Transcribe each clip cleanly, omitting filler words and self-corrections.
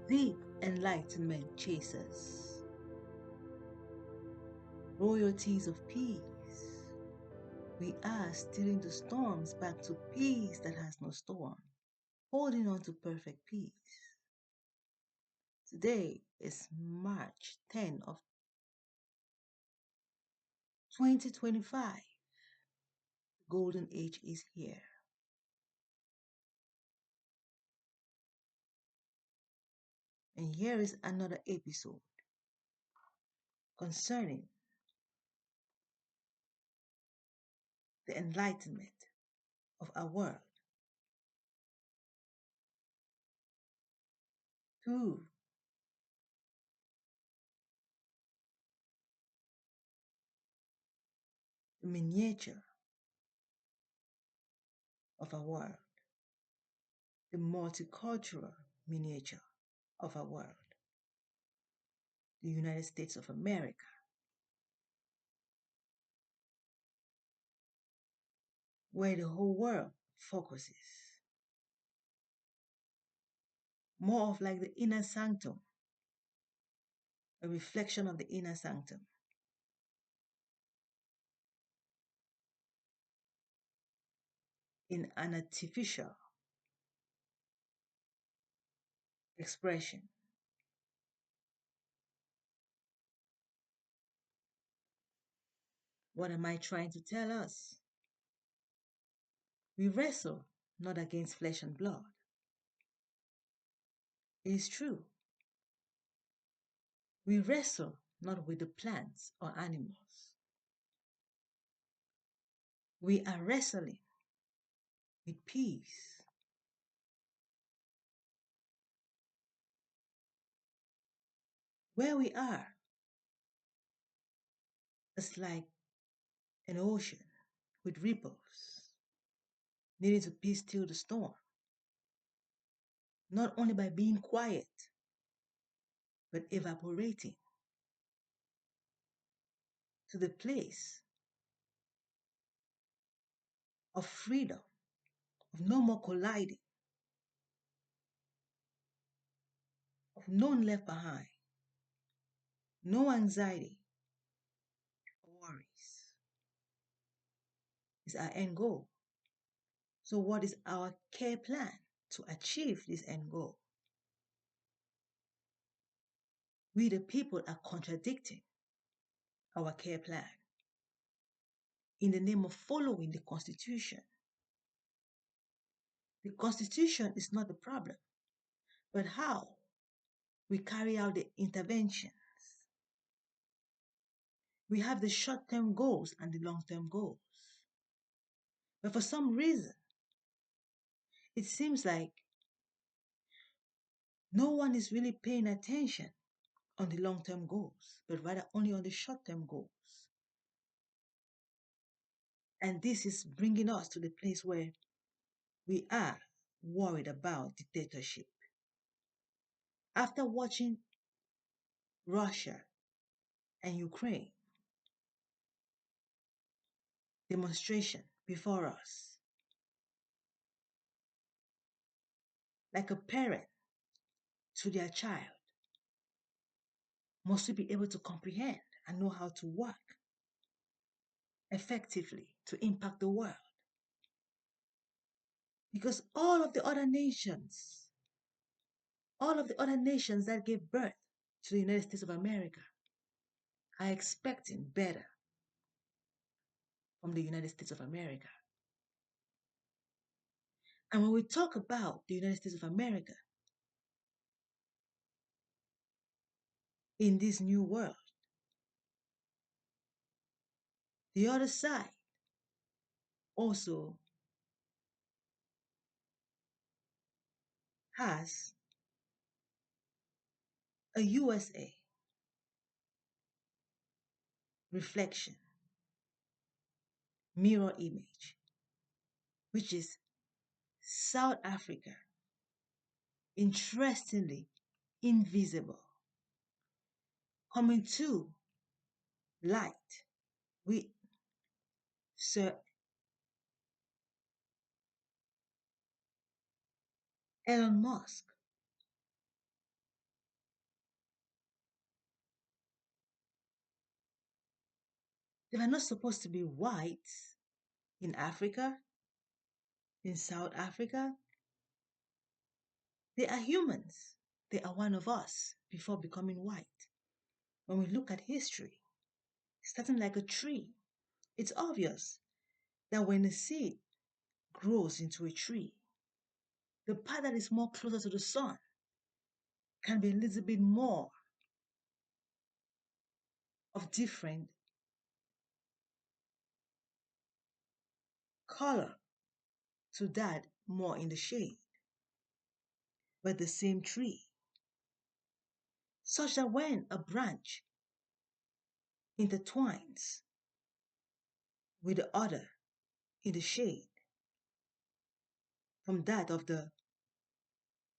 The Enlightenment chasers. Royalties of peace. We are stealing the storms back to peace that has no storm, holding on to perfect peace. Today is March 10 of 2025. The golden age is here. And here is another episode concerning the enlightenment of our world through the miniature of our world, the multicultural miniature of our world, the United States of America. Where the whole world focuses. More of like the inner sanctum, a reflection of the inner sanctum. In an artificial expression. What am I trying to tell us? We wrestle not against flesh and blood. It is true. We wrestle not with the plants or animals. We are wrestling with peace. Where we are, it's like an ocean with ripples, needing to peace still the storm. Not only by being quiet, but evaporating to the place of freedom, of no more colliding, of none left behind, no anxiety or worries is our end goal. So, what is our care plan to achieve this end goal? We, the people, are contradicting our care plan in the name of following the Constitution. The Constitution is not the problem, but how we carry out the interventions. We have the short-term goals and the long-term goals. But for some reason, it seems like no one is really paying attention on the long-term goals, but rather only on the short-term goals. And this is bringing us to the place where we are worried about dictatorship. After watching Russia and Ukraine demonstration before us, like a parent to their child, must we be able to comprehend and know how to work effectively to impact the world. Because all of the other nations that gave birth to the United States of America are expecting better from the United States of America. And when we talk about the United States of America in this new world, the other side also has a USA reflection, mirror image, which is South Africa, interestingly invisible, coming to light with Sir Elon Musk They are not supposed to be white in Africa, in South Africa. They are humans. They are one of us before becoming white. When we look at history, starting like a tree, it's obvious that when a seed grows into a tree, the part that is more closer to the sun can be a little bit more of different color to that more in the shade, but the same tree. Such that when a branch intertwines with the other in the shade from that of the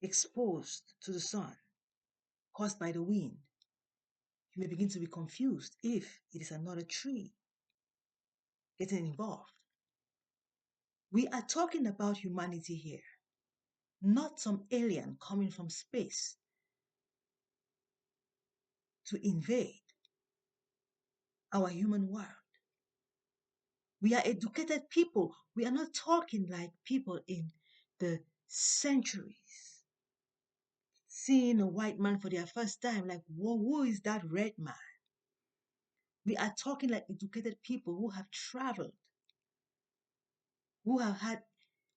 exposed to the sun caused by the wind, you may begin to be confused if it is another tree getting involved. We are talking about humanity here, not some alien coming from space to invade our human world. We are educated people. We are not talking like people in the centuries, seeing a white man for their first time, like, whoa, who is that red man? We are talking like educated people who have traveled, who have had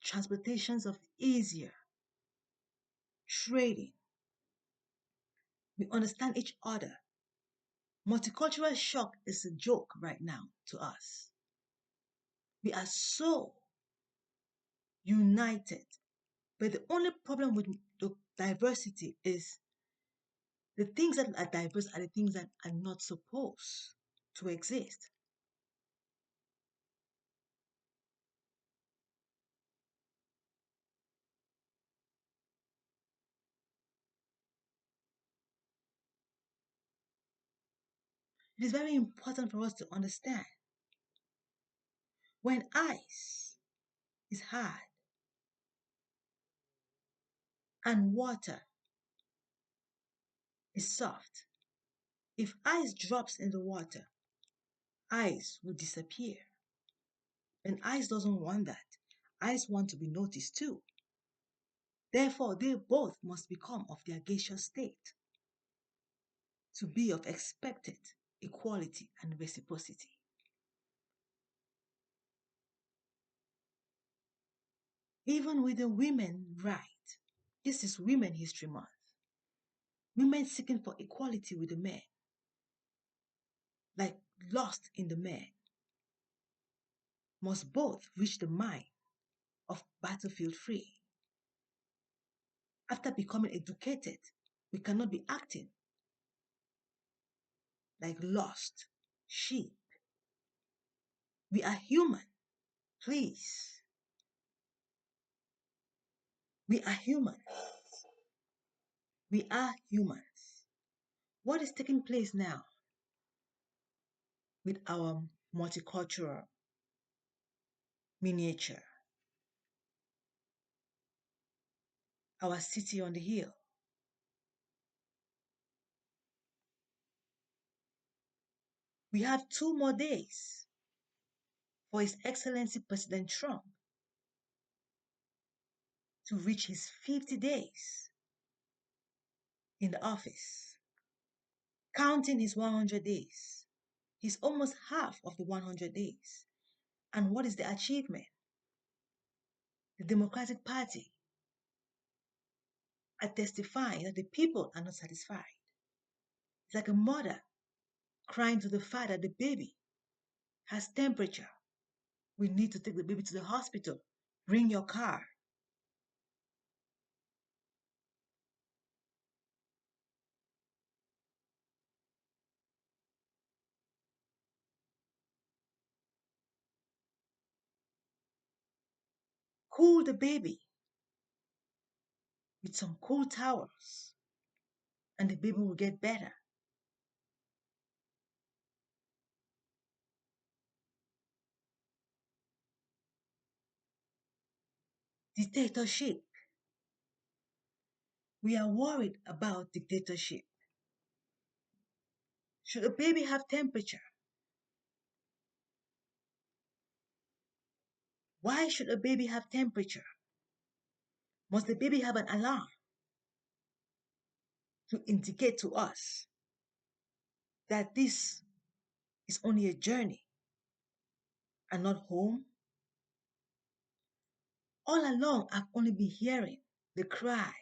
transportations of easier trading. We understand each other. Multicultural shock is a joke right now to us. We are so united. But the only problem with the diversity is the things that are diverse are the things that are not supposed to exist. It is very important for us to understand when ice is hard and water is soft, if ice drops in the water, ice will disappear. And ice doesn't want that. Ice wants to be noticed too. Therefore, they both must become of their gaseous state to be of expected equality and reciprocity. Even with the women right, this is Women History Month. Women seeking for equality with the men, like lost in the men, must both reach the mind of battlefield free. After becoming educated, we cannot be acting like lost sheep. We are human, please. We are human. We are humans. What is taking place now with our multicultural miniature, our city on the hill? We have 2 more days for His Excellency President Trump to reach his 50 days in the office. Counting his 100 days, he's almost half of the 100 days. And what is the achievement? The Democratic Party are testifying that the people are not satisfied. It's like a mother crying to the father, the baby has temperature. We need to take the baby to the hospital. Bring your car. Cool the baby with some cool towels, and the baby will get better. Dictatorship. We are worried about dictatorship. Should a baby have temperature? Why should a baby have temperature? Must the baby have an alarm to indicate to us that this is only a journey and not home? All along, I've only been hearing the cry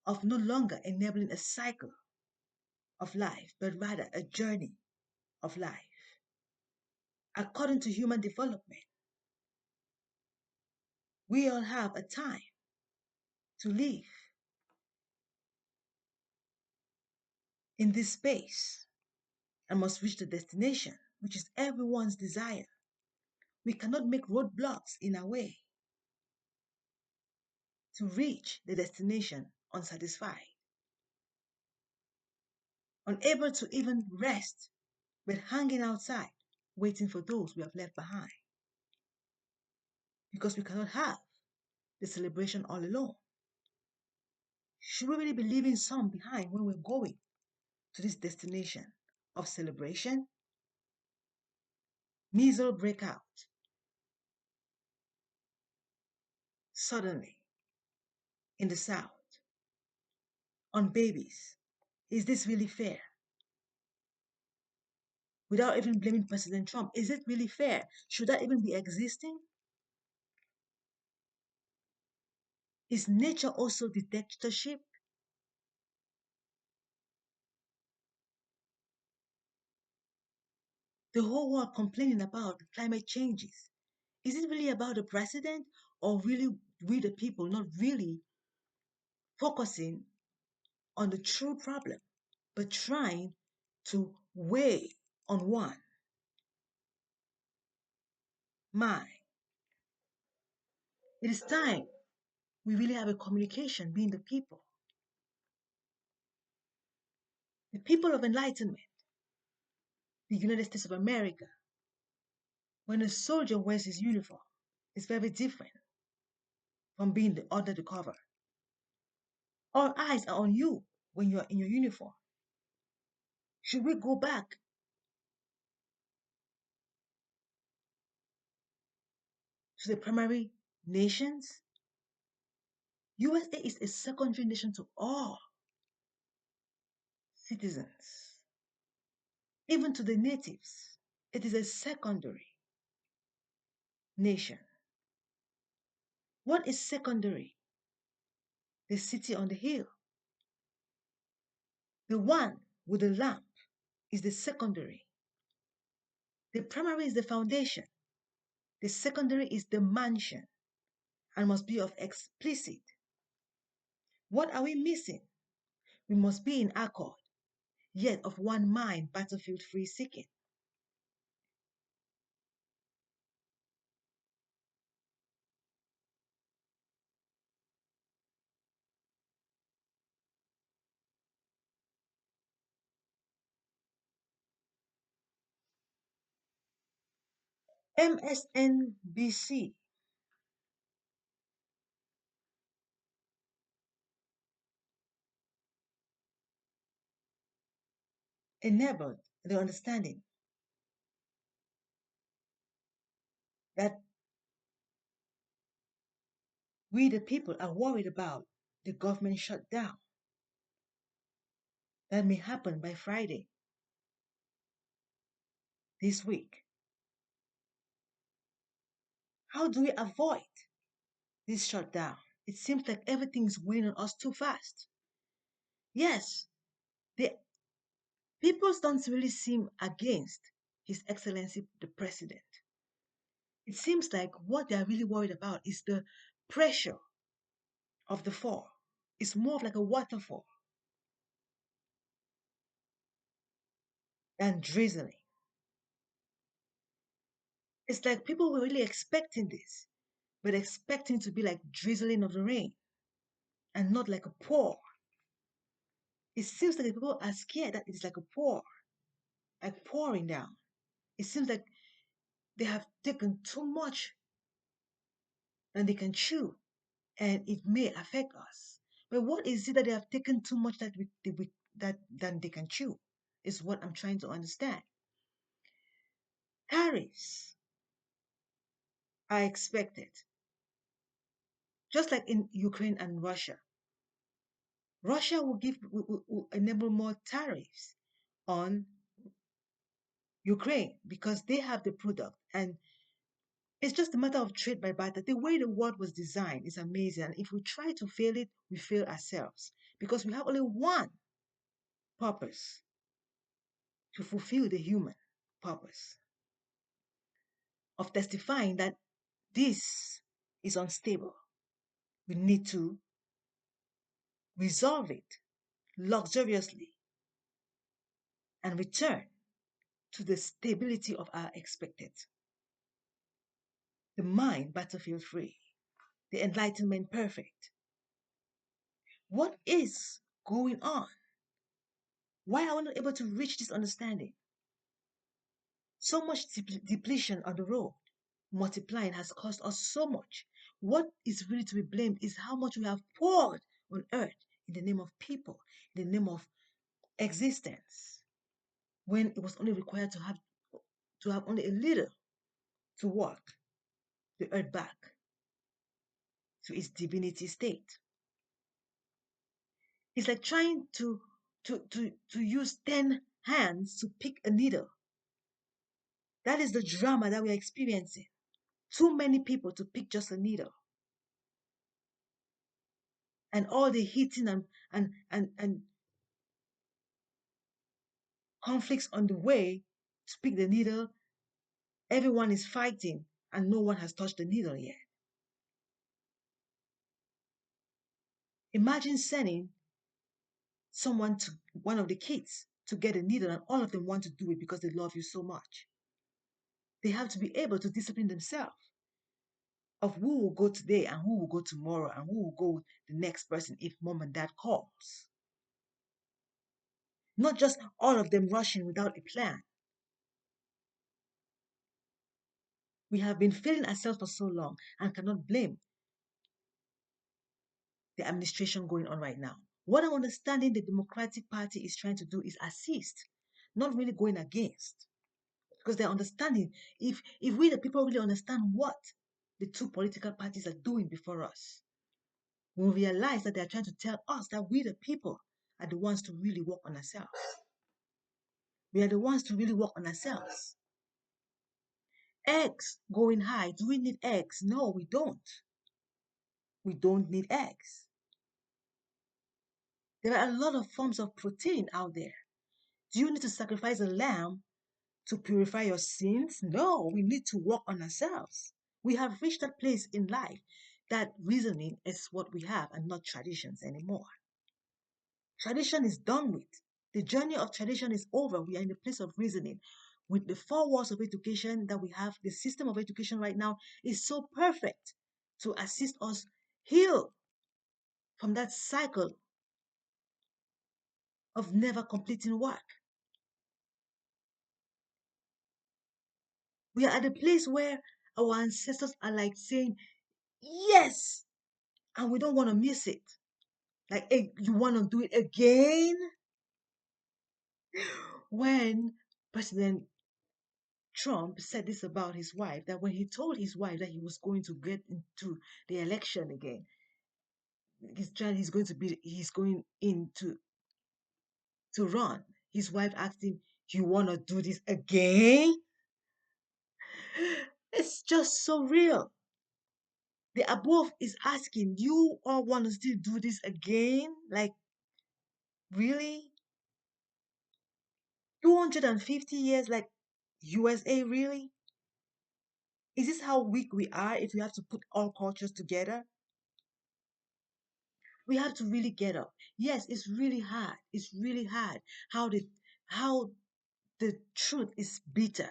of no longer enabling a cycle of life, but rather a journey of life. According to human development, we all have a time to live in this space and must reach the destination, which is everyone's desire. We cannot make roadblocks in our way to reach the destination unsatisfied, unable to even rest, but hanging outside, waiting for those we have left behind. Because we cannot have the celebration all alone. Should we really be leaving some behind when we're going to this destination of celebration? Measles break out suddenly in the South on babies. Is this really fair? Without even blaming President Trump, is it really fair? Should that even be existing? Is nature also dictatorship? The whole world complaining about climate changes. Is it really about the president or really we the people not really focusing on the true problem, but trying to weigh on one mind? It is time we really have a communication being the people of enlightenment, the United States of America. When a soldier wears his uniform, it's very different from being under the cover. All eyes are on you when you are in your uniform. Should we go back to the primary nations? USA is a secondary nation to all citizens, even to the natives. It is a secondary nation. What is secondary? The city on the hill. The one with the lamp is the secondary. The primary is the foundation. The secondary is the mansion and must be of explicit. What are we missing? We must be in accord, yet of one mind, battlefield free seeking. MSNBC enabled the understanding that we, the people, are worried about the government shutdown that may happen by Friday this week. How do we avoid this shutdown? It seems like everything is weighing on us too fast. Yes, the people don't really seem against His Excellency the President. It seems like what they are really worried about is the pressure of the fall. It's more of like a waterfall than drizzling. It's like people were really expecting this, but expecting to be like drizzling of the rain and not like a pour. It seems like people are scared that it's like a pour, like pouring down. It seems like they have taken too much than they can chew, and it may affect us. But what is it that they have taken too much that than they can chew? Is what I'm trying to understand. Tariffs are expected, just like in Ukraine and Russia. Russia will enable more tariffs on Ukraine because they have the product, and it's just a matter of trade by barter. The way the world was designed is amazing, and if we try to fail it, we fail ourselves because we have only one purpose: to fulfill the human purpose of testifying that this is unstable. We need to resolve it luxuriously and return to the stability of our expected. The mind battlefield free, the enlightenment perfect. What is going on? Why are we not able to reach this understanding? So much depletion on the road, multiplying has cost us so much. What is really to be blamed is how much we have poured on earth in the name of people, in the name of existence, when it was only required to have only a little to walk the earth back to its divinity state. It's like trying to use 10 hands to pick a needle. That is the drama that we are experiencing. Too many people to pick just a needle. And all the hitting and conflicts on the way to pick the needle, everyone is fighting and no one has touched the needle yet. Imagine sending someone to one of the kids to get a needle and all of them want to do it because they love you so much. They have to be able to discipline themselves of who will go today and who will go tomorrow and who will go the next person if mom and dad calls. Not just all of them rushing without a plan. We have been failing ourselves for so long and cannot blame the administration going on right now. What I'm understanding the Democratic Party is trying to do is assist, not really going against. Because they're understanding, if we the people really understand what the two political parties are doing before us, we'll realize that they're trying to tell us that we the people are the ones to really work on ourselves. We are the ones to really work on ourselves. Eggs going high. Do we need eggs? No, we don't. We don't need eggs. There are a lot of forms of protein out there. Do you need to sacrifice a lamb to purify your sins? No, we need to work on ourselves. We have reached that place in life that reasoning is what we have and not traditions anymore. Tradition is done with. The journey of tradition is over. We are in the place of reasoning. With the four walls of education that we have, the system of education right now is so perfect to assist us heal from that cycle of never completing work. We are at a place where our ancestors are like saying, yes, and we don't want to miss it. Like, hey, you want to do it again? When President Trump said this about his wife, that when he told his wife that he was going to get into the election again, he's going into to run. His wife asked him, you want to do this again? It's just so real. The above is asking, you all want to still do this again? Like, really? 250 years, like USA, really? Is this how weak we are if we have to put all cultures together? We have to really get up. Yes, it's really hard. It's really hard how the truth is bitter,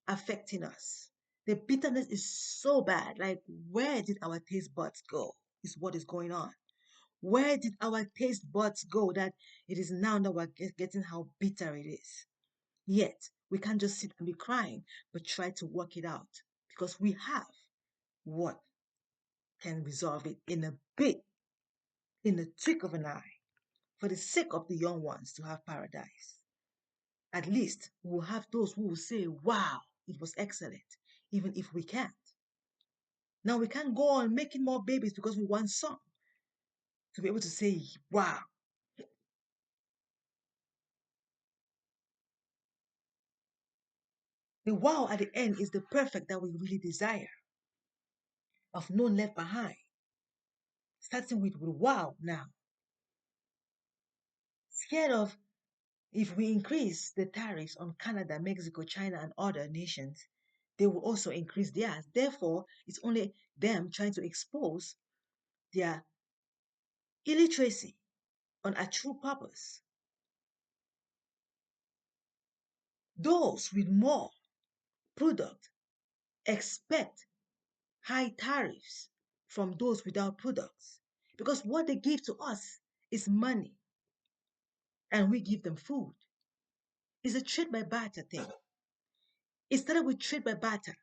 affecting us. The bitterness is so bad. Like, where did our taste buds go? Is what is going on. Where did our taste buds go that it is now that we're getting how bitter it is? Yet, we can't just sit and be crying, but try to work it out because we have what can resolve it in a bit, in the trick of an eye, for the sake of the young ones to have paradise. At least we will have those who will say, wow, it was excellent, even if we can't. Now we can't go on making more babies because we want some to be able to say, wow. The wow at the end is the perfect that we really desire, of none left behind. Starting with wow now. Scared of if we increase the tariffs on Canada, Mexico, China, and other nations, they will also increase theirs. Therefore, it's only them trying to expose their illiteracy on a true purpose. Those with more product expect high tariffs from those without products because what they give to us is money and we give them food. It's a trade by barter thing. It started with trade by barter,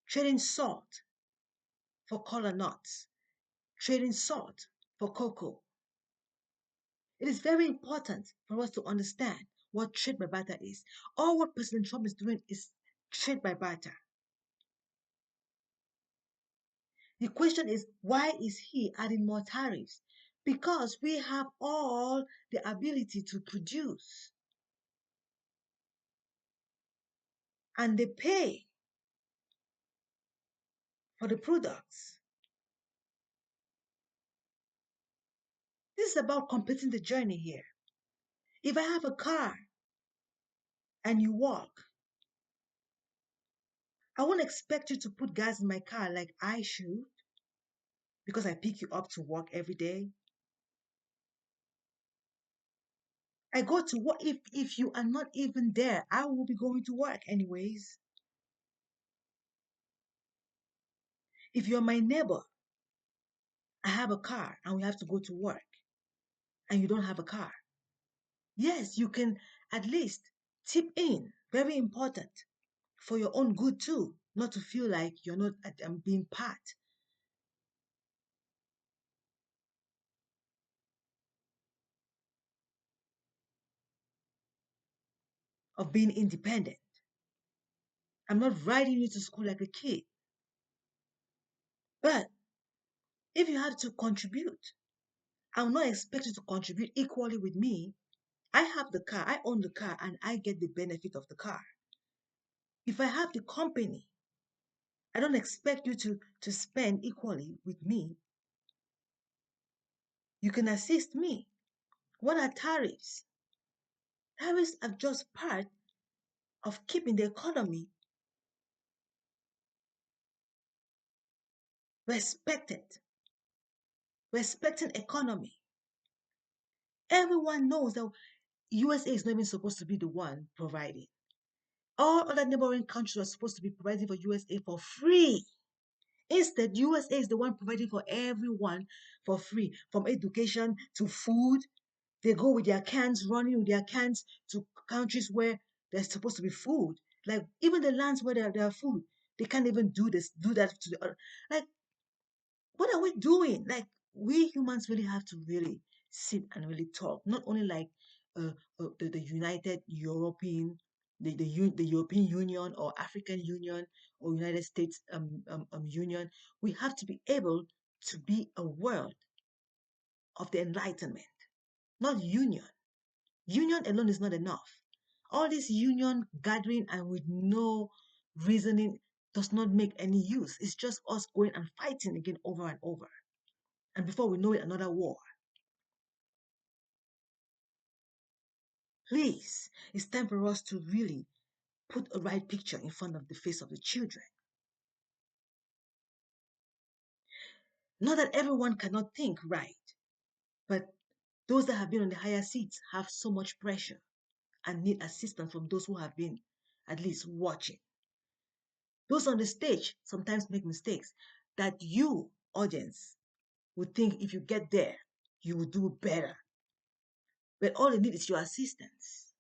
trading salt for cola nuts, trading salt for cocoa. It is very important for us to understand what trade by barter is. All what President Trump is doing is trade by barter. The question is, why is he adding more tariffs? Because we have all the ability to produce. And they pay for the products. This is about completing the journey here. If I have a car and you walk, I won't expect you to put gas in my car like I should because I pick you up to work every day. I go to work. If you are not even there, I will be going to work anyways. If you're my neighbor, I have a car and we have to go to work and you don't have a car. Yes, you can at least tip in. Very important for your own good too, not to feel like you're not being part. Of being independent. I'm not riding you to school like a kid. But if you have to contribute, I will not expect you to contribute equally with me. I have the car, I own the car, and I get the benefit of the car. If I have the company, I don't expect you to spend equally with me. You can assist me. What are tariffs? Tariffs are just part of keeping the economy respected, respecting economy. Everyone knows that USA is not even supposed to be the one providing. All other neighboring countries are supposed to be providing for USA for free. Instead, USA is the one providing for everyone for free, from education to food. They go with their cans, running with their cans to countries where there's supposed to be food. Like even the lands where there are food, they can't even do that to the other. Like, what are we doing? Like, we humans really have to really sit and really talk, not only like the United European, the European Union or African Union or United States Union. We have to be able to be a world of the Enlightenment, not union. Union alone is not enough. All this union gathering and with no reasoning does not make any use. It's just us going and fighting again over and over. And before we know it, another war. Please, it's time for us to really put a right picture in front of the face of the children. Not that everyone cannot think right, but those that have been on the higher seats have so much pressure and need assistance from those who have been at least watching. Those on the stage sometimes make mistakes that you, audience, would think if you get there, you will do better. But all you need is your assistance.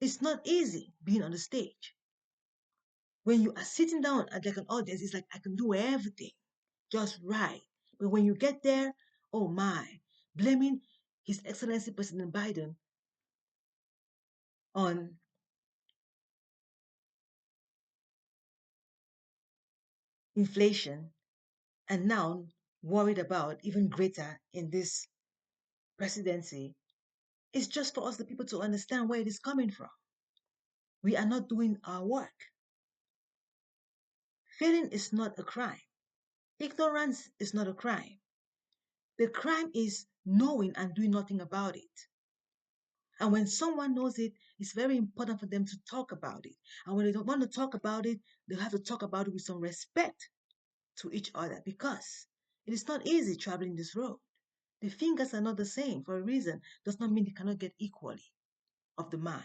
It's not easy being on the stage. When you are sitting down at like an audience, it's like I can do everything just right. But when you get there, oh my, blaming His Excellency President Biden on inflation, and now worried about even greater in this presidency, is just for us, the people, to understand where it is coming from. We are not doing our work. Failing is not a crime. Ignorance is not a crime. The crime is knowing and doing nothing about it. And when someone knows it, it's very important for them to talk about it. And when they don't want to talk about it, they have to talk about it with some respect to each other, because it is not easy traveling this road. The fingers are not the same for a reason. Does not mean they cannot get equally of the mind.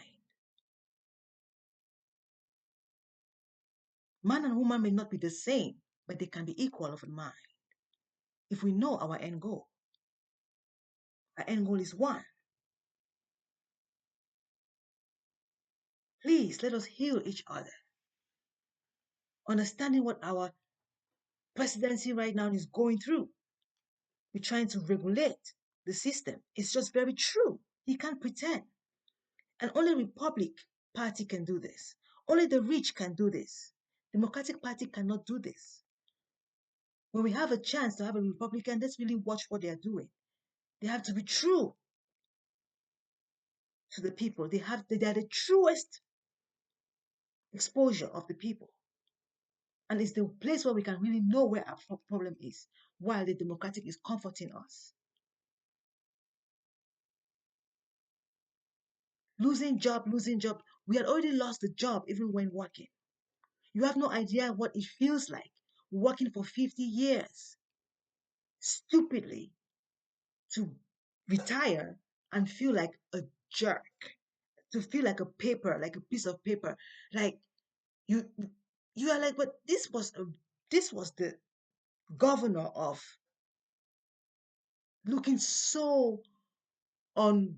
Man and woman may not be the same, but they can be equal of the mind. If we know our end goal is one. Please let us heal each other. Understanding what our presidency right now is going through. We're trying to regulate the system. It's just very true. He can't pretend. And only Republic Party can do this. Only the rich can do this. Democratic Party cannot do this. When we have a chance to have a Republican, let's really watch what they are doing. They have to be true to the people. They are the truest exposure of the people. And it's the place where we can really know where our problem is, while the Democratic is comforting us. Losing job. We had already lost the job even when working. You have no idea what it feels like working for 50 years, stupidly, to retire and feel like a jerk, to feel like a paper, like a piece of paper, like you you are like, but this was the governor of, looking so un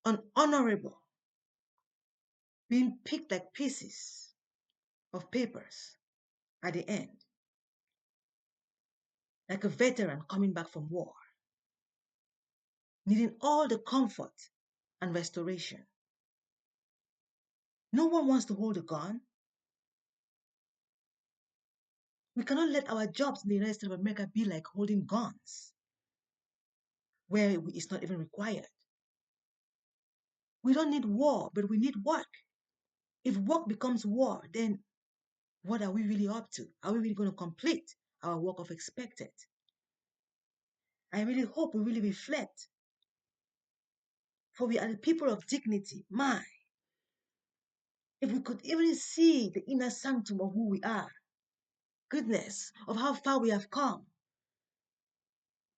unhonorable, being picked like pieces of papers at the end, like a veteran coming back from war, needing all the comfort and restoration. No one wants to hold a gun. We cannot let our jobs in the United States of America be like holding guns, where it's not even required. We don't need war, but we need work. If work becomes war, then what are we really up to? Are we really going to complete our work of expected? I really hope we really reflect, for we are the people of dignity. My, if we could even see the inner sanctum of who we are, goodness, of how far we have come.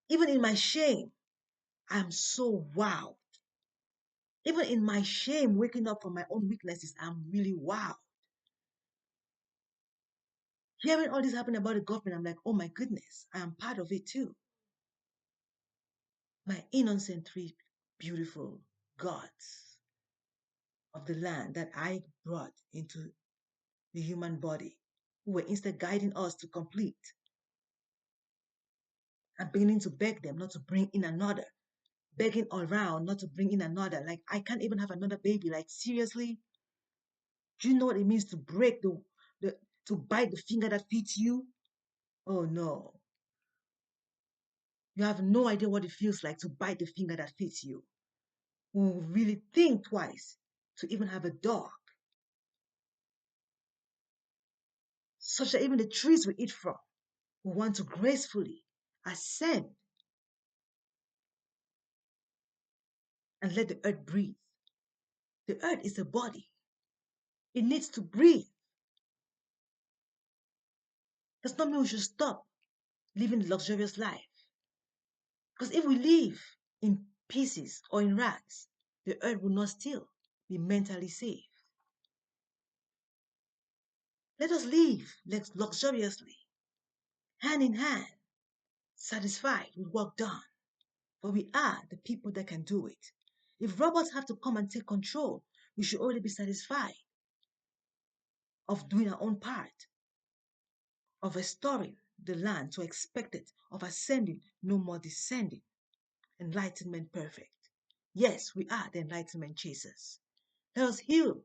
Even in my shame, I am so wowed. Even in my shame, waking up from my own weaknesses, I'm really wowed. Hearing all this happen about the government, I'm like, oh my goodness, I am part of it too. My innocent three beautiful gods of the land that I brought into the human body, who were instead guiding us to complete. I'm beginning to beg them not to bring in another, begging all around not to bring in another. Like, I can't even have another baby. Like, seriously? Do you know what it means to break to bite the finger that feeds you? Oh no. You have no idea what it feels like to bite the finger that feeds you. We will really think twice to even have a dog, such that even the trees we eat from, we want to gracefully ascend and let the earth breathe. The earth is a body. It needs to breathe. Does not mean we should stop living the luxurious life. Because if we live in pieces or in rags, the earth will not still be mentally safe. Let us live luxuriously, hand in hand, satisfied with work done. For we are the people that can do it. If robots have to come and take control, we should already be satisfied of doing our own part, of restoring the land to expect it, of ascending, no more descending. Enlightenment perfect. Yes, we are the Enlightenment chasers. Let us heal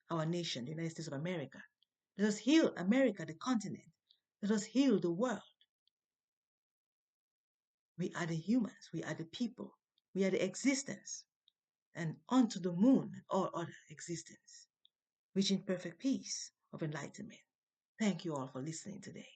our nation, the United States of America. Let us heal America, the continent. Let us heal the world. We are the humans. We are the people. We are the existence. And onto the moon and all other existence, reaching perfect peace of enlightenment. Thank you all for listening today.